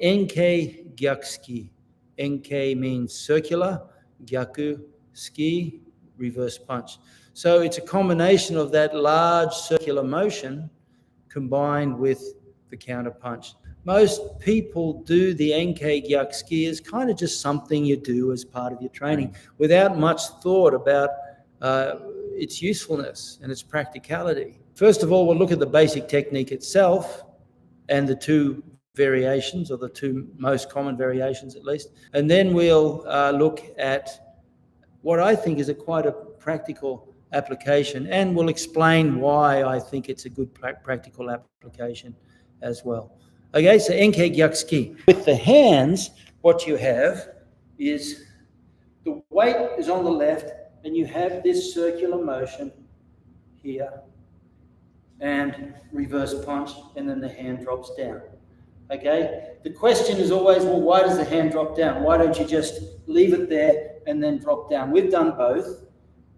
Enkei Gyaku-Zuki. Enkei means circular, Gyaku-Zuki, reverse punch. So it's a combination of that large circular motion combined with the counter punch. Most people do the Enkei Gyaku-Zuki as kind of just something you do as part of your training without much thought about its usefulness and its practicality. First of all, we'll look at the basic technique itself and the two variations, or the two most common variations at least. And then we'll look at what I think is quite a practical application, and we'll explain why I think it's a good practical application as well. Okay, so Enkei Gyaku-Zuki. With the hands, what you have is the weight is on the left, and you have this circular motion here, and reverse punch, and then the hand drops down. Okay, the question is always, well, why does the hand drop down? Why don't you just leave it there and then drop down? We've done both.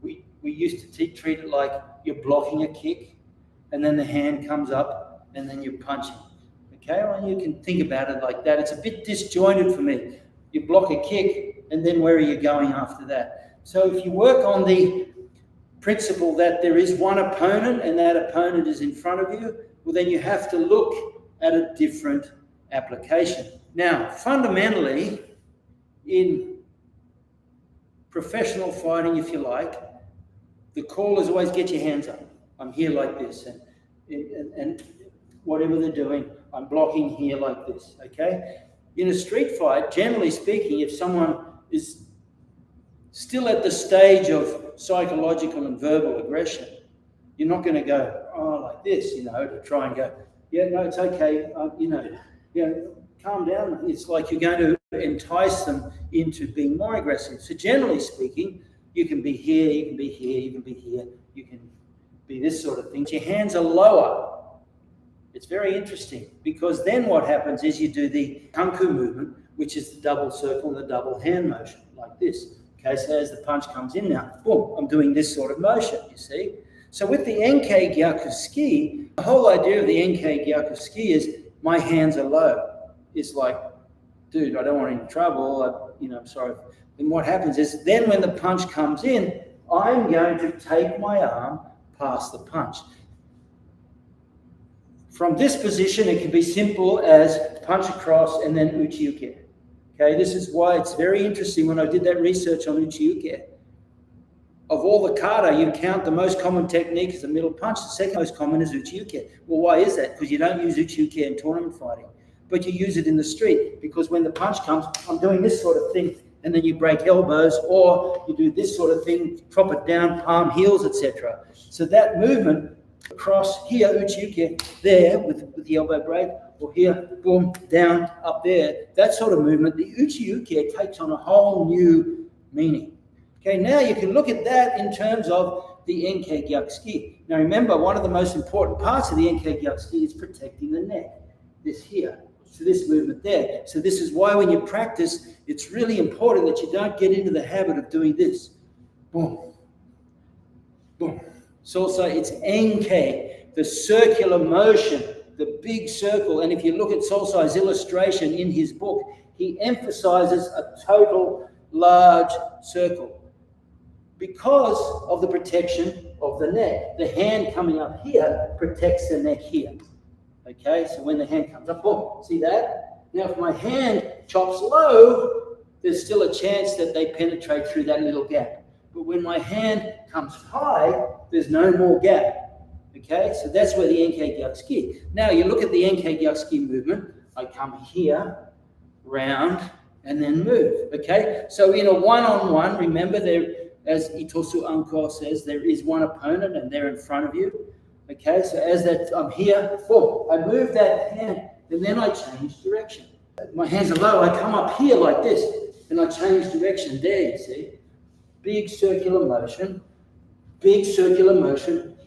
We used to treat it like you're blocking a kick, and then the hand comes up, and then you're punching. Okay, well, you can think about it like that. It's a bit disjointed for me. You block a kick, and then where are you going after that? So if you work on the principle that there is one opponent, and that opponent is in front of you, well, then you have to look at a different application. Now, fundamentally, in professional fighting, if you like, the call is always get your hands up. I'm here like this, and whatever they're doing, I'm blocking here like this, okay? In a street fight, generally speaking, if someone is still at the stage of psychological and verbal aggression, you're not going to go, oh, like this, to try and go, yeah, no, it's okay, calm down. It's like you're going to entice them into being more aggressive. So generally speaking, you can be here, you can be here, you can be here, you can be this sort of thing. Your hands are lower. It's very interesting, because then what happens is you do the kanku movement, which is the double circle and the double hand motion, like this. Okay, so as the punch comes in now, boom, I'm doing this sort of motion, you see. So with the Enkei Gyaku-Zuki, the whole idea of the Enkei Gyaku-Zuki is my hands are low. It's like, dude, I don't want any trouble, I'm sorry. And what happens is then when the punch comes in, I'm going to take my arm past the punch. From this position, it can be simple as punch across and then uchi-uke. Okay, this is why it's very interesting when I did that research on uchi-uke. Of all the kata, you count the most common technique as the middle punch. The second most common is uchi-uke. Well, why is that? Because you don't use uchi-uke in tournament fighting, but you use it in the street, because when the punch comes, I'm doing this sort of thing, and then you break elbows, or you do this sort of thing, drop it down, palm, heels, etc. So that movement across here, uchi-uke, there with the elbow break, or here, boom, down, up there, that sort of movement, the uchi-uke takes on a whole new meaning. Okay, now you can look at that in terms of the Enkei Gyaku-Zuki. Now remember, one of the most important parts of the Enkei Gyaku-Zuki is protecting the neck, this here. So this movement there. So this is why when you practice, it's really important that you don't get into the habit of doing this. Boom, boom. Sosai, it's Ennkei, the circular motion, the big circle. And if you look at Sosai's illustration in his book, he emphasizes a total large circle because of the protection of the neck. The hand coming up here protects the neck here. Okay, so when the hand comes up, boom, see that? Now, if my hand chops low, there's still a chance that they penetrate through that little gap. But when my hand comes high, there's no more gap. Okay, so that's where the Enkei Gyaku-Zuki. Now, you look at the Enkei Gyaku-Zuki movement. I come here, round, and then move. Okay, so in a one-on-one, remember, there, as Itosu Anko says, there is one opponent and they're in front of you. Okay, so as that I'm here, boom, I move that hand, and then I change direction. My hands are low, I come up here like this, and I change direction there, you see. Big circular motion,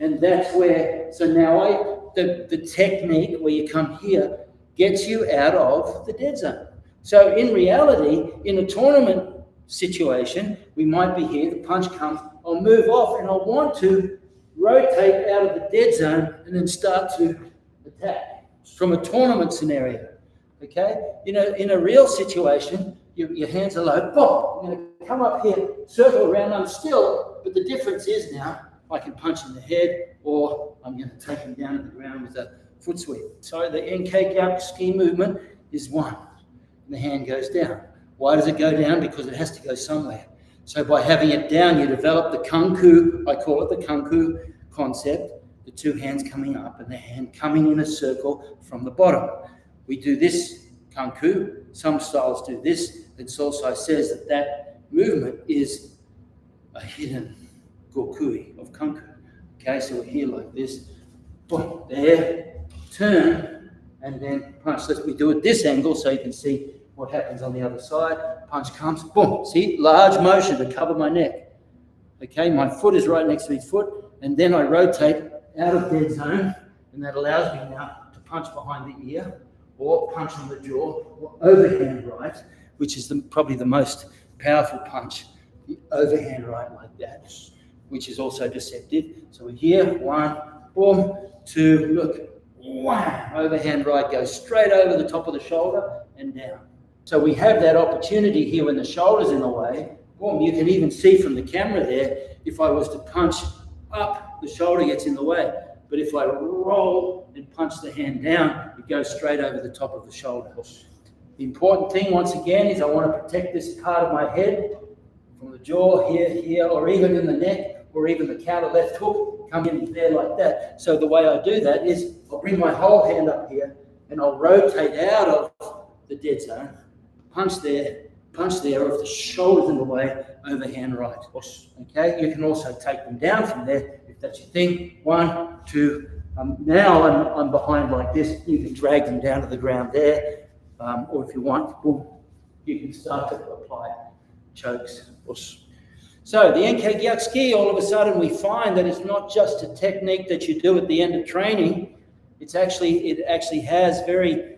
and that's where, so now the technique where you come here gets you out of the dead zone. So in reality, in a tournament situation, we might be here, the punch comes, I'll move off, and I'll want to rotate out of the dead zone and then start to attack from a tournament scenario. okay? In a real situation, your hands are low, boom, I'm going to come up here, circle around, I'm still, but the difference is now I can punch in the head, or I'm going to take him down to the ground with a foot sweep. So the Ennkei Gyaku-Zuki movement is one, and the hand goes down. Why does it go down? Because it has to go somewhere. So by having it down, you develop the kunku, I call it the kunku concept, the two hands coming up and the hand coming in a circle from the bottom. We do this kunku, some styles do this, and Sosai says that that movement is a hidden gokui of kunku. Okay, so we're here like this, boom, there, turn, and then punch. So we do it this angle so you can see what happens on the other side. Punch comes, boom, see, large motion to cover my neck. Okay, my foot is right next to his foot, and then I rotate out of dead zone, and that allows me now to punch behind the ear, or punch on the jaw, or overhand right, which is probably the most powerful punch, the overhand right like that, which is also deceptive. So we're here, one, boom, two, look, wham, overhand right goes straight over the top of the shoulder and down. So we have that opportunity here when the shoulder's in the way, boom, you can even see from the camera there, if I was to punch up, the shoulder gets in the way. But if I roll and punch the hand down, it goes straight over the top of the shoulder. The important thing, once again, is I want to protect this part of my head from the jaw, here, or even in the neck, or even the counter left hook, come in there like that. So the way I do that is I'll bring my whole hand up here, and I'll rotate out of the dead zone, punch there, or if the shoulder's in the way, overhand right. Okay, you can also take them down from there if that's your thing. One, two. Now I'm behind like this. You can drag them down to the ground there, or if you want, boom, you can start to apply chokes. So the Ennkei Gyaku-Zuki, all of a sudden we find that it's not just a technique that you do at the end of training. It actually has very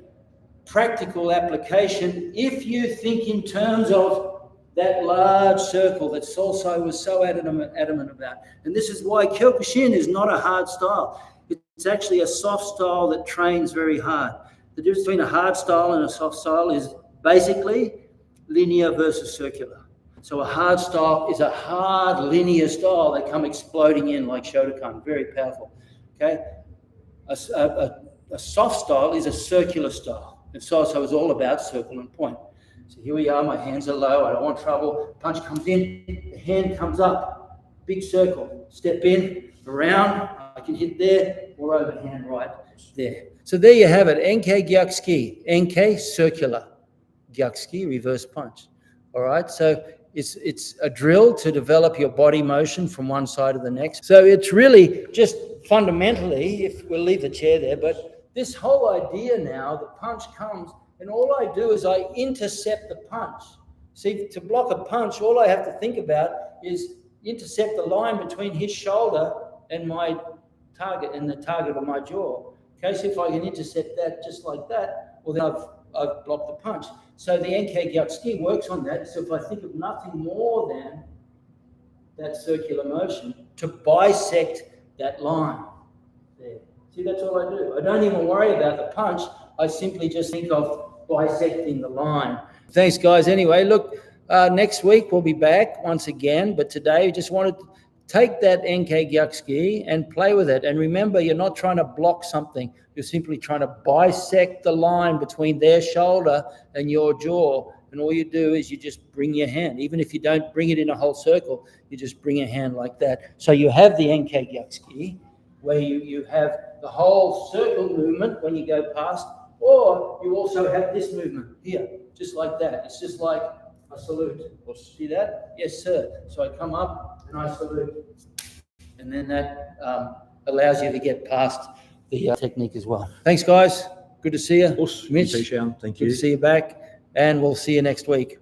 practical application if you think in terms of that large circle that Sosai was so adamant about. And this is why Kyokushin is not a hard style. It's actually a soft style that trains very hard. The difference between a hard style and a soft style is basically linear versus circular. So a hard style is a hard linear style. They come exploding in like Shotokan, very powerful. Okay, a soft style is a circular style. And Sosai was all about circle and point. So here we are, my hands are low, I don't want trouble. Punch comes in, the hand comes up, big circle. Step in, around, I can hit there, or overhand right there. So there you have it, Ennkei Gyaku-Zuki. Ennkei, circular. Gyaku-Zuki, reverse punch. All right, so it's a drill to develop your body motion from one side to the next. So it's really just fundamentally, if we'll leave the chair there, but this whole idea now, the punch comes, and all I do is I intercept the punch. See, to block a punch, all I have to think about is intercept the line between his shoulder and my target, and the target of my jaw. Okay, so if I can intercept that just like that, well, then I've blocked the punch. So the Ennkei Gyaku-Zuki works on that. So if I think of nothing more than that circular motion to bisect that line there. See, that's all I do. I don't even worry about the punch. I simply just think of bisecting the line. Thanks, guys. Anyway, look, next week we'll be back once again. But today we just wanted to take that Ennkei Gyaku-Zuki and play with it. And remember, you're not trying to block something. You're simply trying to bisect the line between their shoulder and your jaw. And all you do is you just bring your hand. Even if you don't bring it in a whole circle, you just bring a hand like that. So you have the Ennkei Gyaku-Zuki, where you have the whole circle movement when you go past, or you also have this movement here, just like that. It's just like a salute. See that? Yes, sir. So I come up and I salute. And then that allows you to get past the technique as well. Thanks, guys. Good to see you. Mitch, Shihan. Thank good you. to see you back. And we'll see you next week.